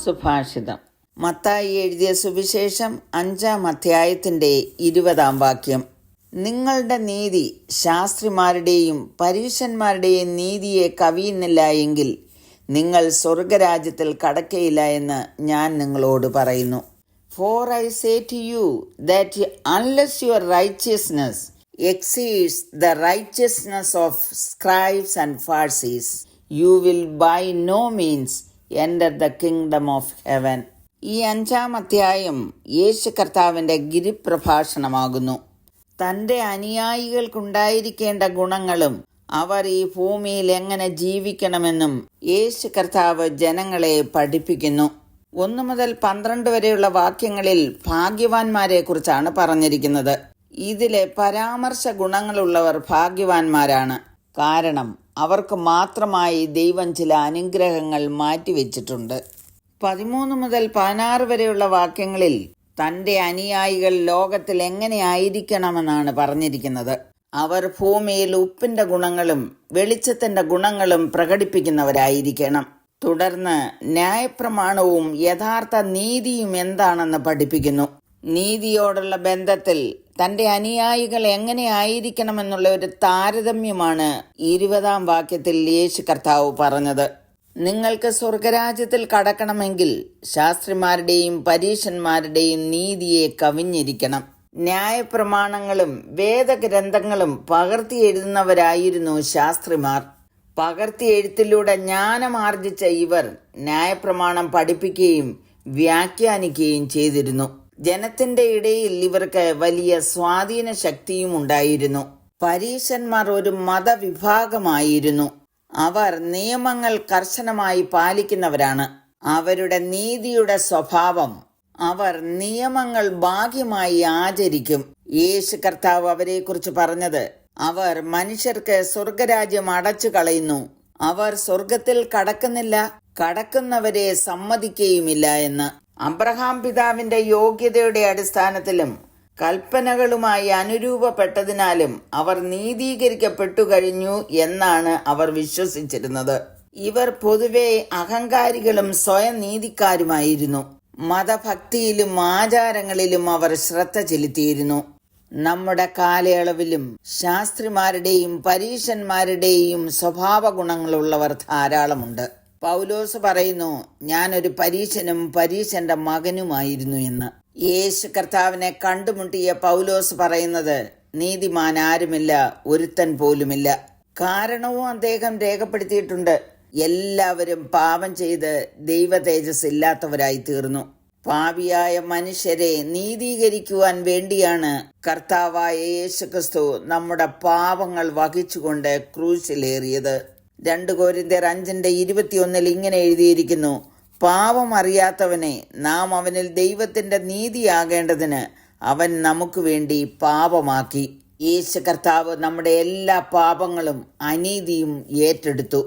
സുഭാഷിതം. മത്തായി എഴുതിയ സുവിശേഷം 5-ാം അധ്യായത്തിന്റെ 20-ാം വാക്യം. നിങ്ങളുടെ നീതി ശാസ്ത്രിമാരുടെയും പരീശന്മാരുടെയും നീതിയെ കവിയുന്നില്ല എങ്കിൽ നിങ്ങൾ സ്വർഗരാജ്യത്തിൽ കടക്കയില്ല എന്ന് ഞാൻ നിങ്ങളോട് പറയുന്നു. For I say to you that unless your righteousness exceeds the righteousness of scribes and Pharisees, you will by no means enter the kingdom of heaven. ഈ 5-ാം അധ്യായം യേശു കർത്താവിന്റെ ഗിരിപ്രഭാഷണമാകുന്നു. തന്റെ അനുയായികൾക്കുണ്ടായിരിക്കേണ്ട ഗുണങ്ങളും അവർ ഈ ഭൂമിയിൽ എങ്ങനെ ജീവിക്കണമെന്നും യേശു കർത്താവ് ജനങ്ങളെ പഠിപ്പിക്കുന്നു. 1 മുതൽ 12 വരെയുള്ള വാക്യങ്ങളിൽ ഭാഗ്യവാന്മാരെ കുറിച്ചാണ് പറഞ്ഞിരിക്കുന്നത്. ഇതിലെ പരാമർശ ഗുണങ്ങളുള്ളവർ ഭാഗ്യവാന്മാരാണ്. കാരണം അവർക്ക് മാത്രമായി ദൈവം ചില അനുഗ്രഹങ്ങൾ മാറ്റിവെച്ചിട്ടുണ്ട്. 13 മുതൽ 16 വരെയുള്ള വാക്യങ്ങളിൽ തന്റെ അനുയായികൾ ലോകത്തിൽ എങ്ങനെ ആയിരിക്കണമെന്നാണ് പറഞ്ഞിരിക്കുന്നത്. അവർ ഭൂമിയിൽ ഉപ്പിന്റെ ഗുണങ്ങളും വെളിച്ചത്തിന്റെ ഗുണങ്ങളും പ്രകടിപ്പിക്കുന്നവരായിരിക്കണം. തുടർന്ന് ന്യായപ്രമാണവും യഥാർത്ഥ നീതിയും എന്താണെന്ന് പഠിപ്പിക്കുന്നു. നീതിയോടുള്ള ബന്ധത്തിൽ തന്റെ അനുയായികൾ എങ്ങനെ ആയിരിക്കണമെന്നുള്ള ഒരു താരതമ്യമാണ് 20-ാം വാക്യത്തിൽ യേശു കർത്താവ് പറഞ്ഞത്. നിങ്ങൾക്ക് സ്വർഗരാജ്യത്തിൽ കടക്കണമെങ്കിൽ ശാസ്ത്രിമാരുടെയും പരീശന്മാരുടെയും നീതിയെ കവിഞ്ഞിരിക്കണം. ന്യായപ്രമാണങ്ങളും വേദഗ്രന്ഥങ്ങളും പകർത്തി എഴുതുന്നവരായിരുന്നു ശാസ്ത്രിമാർ. പകർത്തി എഴുത്തിലൂടെ ജ്ഞാനമാർജിച്ച ഇവർ ന്യായപ്രമാണം പഠിപ്പിക്കുകയും വ്യാഖ്യാനിക്കുകയും ചെയ്തിരുന്നു. ജനത്തിന്റെ ഇടയിൽ ഇവർക്ക് വലിയ സ്വാധീന ശക്തിയും ഉണ്ടായിരുന്നു. പരീശന്മാർ ഒരു മതവിഭാഗമായിരുന്നു. അവർ നിയമങ്ങൾ കർശനമായി പാലിക്കുന്നവരാണ്. അവരുടെ നീതിയുടെ സ്വഭാവം അവർ നിയമങ്ങൾ ഭാഗ്യമായി ആചരിക്കും. യേശു കർത്താവ് അവരെ കുറിച്ച് പറഞ്ഞത്, അവർ മനുഷ്യർക്ക് സ്വർഗരാജ്യം അടച്ചു കളയുന്നു, അവർ സ്വർഗത്തിൽ കടക്കുന്നില്ല, കടക്കുന്നവരെ സമ്മതിക്കുകയുമില്ല എന്ന്. അബ്രഹാം പിതാവിന്റെ യോഗ്യതയുടെ അടിസ്ഥാനത്തിലും കൽപ്പനകളുമായി അനുരൂപപ്പെട്ടതിനാലും അവർ നീതീകരിക്കപ്പെട്ടു കഴിഞ്ഞു എന്നാണ് അവർ വിശ്വസിച്ചിരുന്നത്. ഇവർ പൊതുവെ അഹങ്കാരികളും സ്വയം നീതിക്കാരുമായിരുന്നു. മതഭക്തിയിലും ആചാരങ്ങളിലും അവർ ശ്രദ്ധ ചെലുത്തിയിരുന്നു. നമ്മുടെ കാലയളവിലും ശാസ്ത്രിമാരുടെയും പരീശന്മാരുടെയും സ്വഭാവ ഗുണങ്ങളുള്ളവർ ധാരാളമുണ്ട്. പൗലോസ് പറയുന്നു, ഞാനൊരു പരീശനും പരീശന്റെ മകനുമായിരുന്നു എന്ന്. യേശു കർത്താവിനെ കണ്ടുമുട്ടിയ പൗലോസ് പറയുന്നത്, നീതിമാൻ ആരുമില്ല, ഒരുത്തൻ പോലുമില്ല. കാരണവും അദ്ദേഹം രേഖപ്പെടുത്തിയിട്ടുണ്ട്. എല്ലാവരും പാപം ചെയ്ത് ദൈവ തേജസ് ഇല്ലാത്തവരായി തീർന്നു. പാപിയായ മനുഷ്യരെ നീതീകരിക്കുവാൻ വേണ്ടിയാണ് കർത്താവായ യേശുക്രിസ്തു നമ്മുടെ പാപങ്ങൾ വഹിച്ചുകൊണ്ട് ക്രൂശിലേറിയത്. 2 കൊരിന്ത്യർ 5:21 ഇങ്ങനെ എഴുതിയിരിക്കുന്നു, പാപം അറിയാത്തവനെ നാം അവനിൽ ദൈവത്തിന്റെ നീതിയാകേണ്ടതിന് അവൻ നമുക്ക് വേണ്ടി പാപമാക്കി. യേശു കർത്താവ് നമ്മുടെ എല്ലാ പാപങ്ങളും അനീതിയും ഏറ്റെടുത്തു.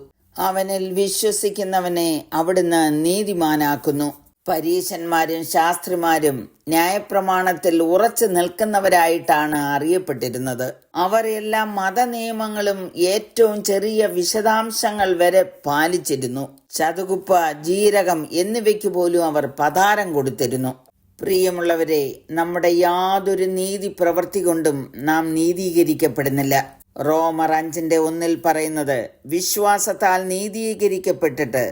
അവനിൽ വിശ്വസിക്കുന്നവനെ അവിടുന്ന് നീതിമാനാക്കുന്നു. പരീശന്മാരും ശാസ്ത്രിമാരും ന്യായപ്രമാണത്തിൽ ഉറച്ചു നിൽക്കുന്നവരായിട്ടാണ് അറിയപ്പെട്ടിരുന്നത്. അവർ എല്ലാ മതനിയമങ്ങളും ഏറ്റവും ചെറിയ വിശദാംശങ്ങൾ വരെ പാലിച്ചിരുന്നു. ചതുകുപ്പ, ജീരകം എന്നിവയ്ക്ക് പോലും അവർ പതാരം കൊടുത്തിരുന്നു. പ്രിയമുള്ളവരെ, നമ്മുടെ യാതൊരു നീതി പ്രവൃത്തി കൊണ്ടും നാം നീതീകരിക്കപ്പെടുന്നില്ല. റോമർ 5:1 പറയുന്നത്, വിശ്വാസത്താൽ നീതീകരിക്കപ്പെട്ടിട്ട്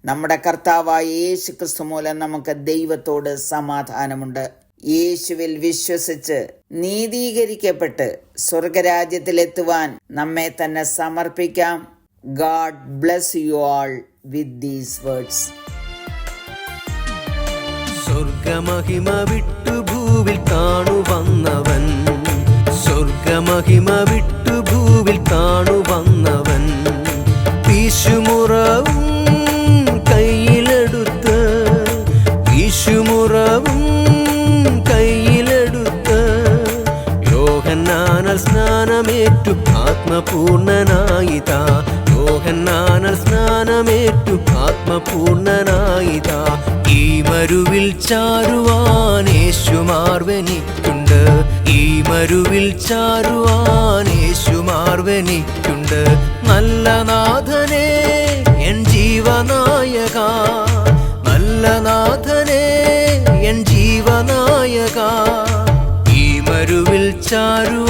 നമ്മുടെ കർത്താവായ യേശു ക്രിസ്തു മൂലം നമുക്ക് ദൈവത്തോട് സമാധാനമുണ്ട്. യേശുവിൽ വിശ്വസിച്ച് നീതീകരിക്കപ്പെട്ട് സ്വർഗരാജ്യത്തിലെത്തുവാൻ നമ്മെ തന്നെ സമർപ്പിക്കാം. God bless you all with these words. സ്വർഗമഹിമ വിട്ടു ഭൂവിൽ താണു വന്നവൻ, സ്വർഗമഹിമ വിട്ടു ഭൂവിൽ താണു വന്നവൻ. വീശുമുറവും കയ്യിലെടുത്ത്, വീശുമുറവും കയ്യിലെടുത്ത് യോഹന്നാനാൽ സ്നാനമേറ്റു ആത്മപൂർണനായിതാ, യോഹന്നാനാൽ സ്നാനമേറ്റു ആത്മപൂർണനായിതാ. ഈ മരുവിൽ ചാരുവാൻ യേശുമാർവെനിക്കുണ്ട്, ഈ മരുവിൽ ചാരുവാൻ യേശുമാർവെനിക്കുണ്ട്. നല്ല നാഥനേ എൻ ജീവനായക, നല്ല നാഥനേ എൻ ജീവനായക. ഈ മരുവിൽ ചാരു